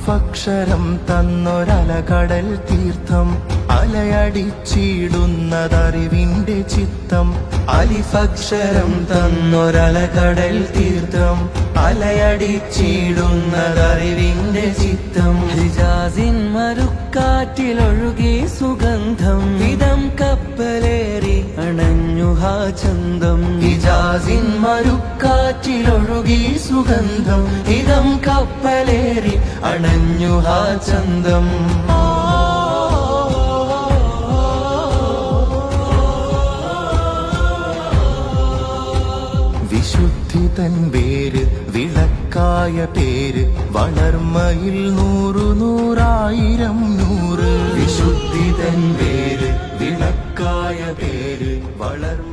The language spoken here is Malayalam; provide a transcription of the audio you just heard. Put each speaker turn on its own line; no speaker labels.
അലിഫക്ഷരം തന്നൊരലകടൽ തീർത്ഥം അലയടിച്ചിടുന്നതറിവിന്റെ ചിത്തം. അലിഫക്ഷരം തന്നൊരലകടൽ തീർത്ഥം അലയടിച്ചിടുന്നതറിവിന്റെ ചിത്തം.
ഹിജാസിൻ മരുക്കാറ്റിലൊഴുകി സുഗന്ധം ഇതം കപ്പലേറി അണഞ്ഞു ഹാ ചന്തം.
ഹിജാസിൻ മരുക്കാറ്റിലൊഴുകി സുഗന്ധം ഇതം കപ്പലേറി അണഞ്ഞു ഹാ ചന്തം. വിശുദ്ധി തൻ വേര് വിളക്കായ പേര് വളർമയിൽ 100 100,000 100. വിശുദ്ധി തൻ വേര് വിളക്കായ പേര് വളർമ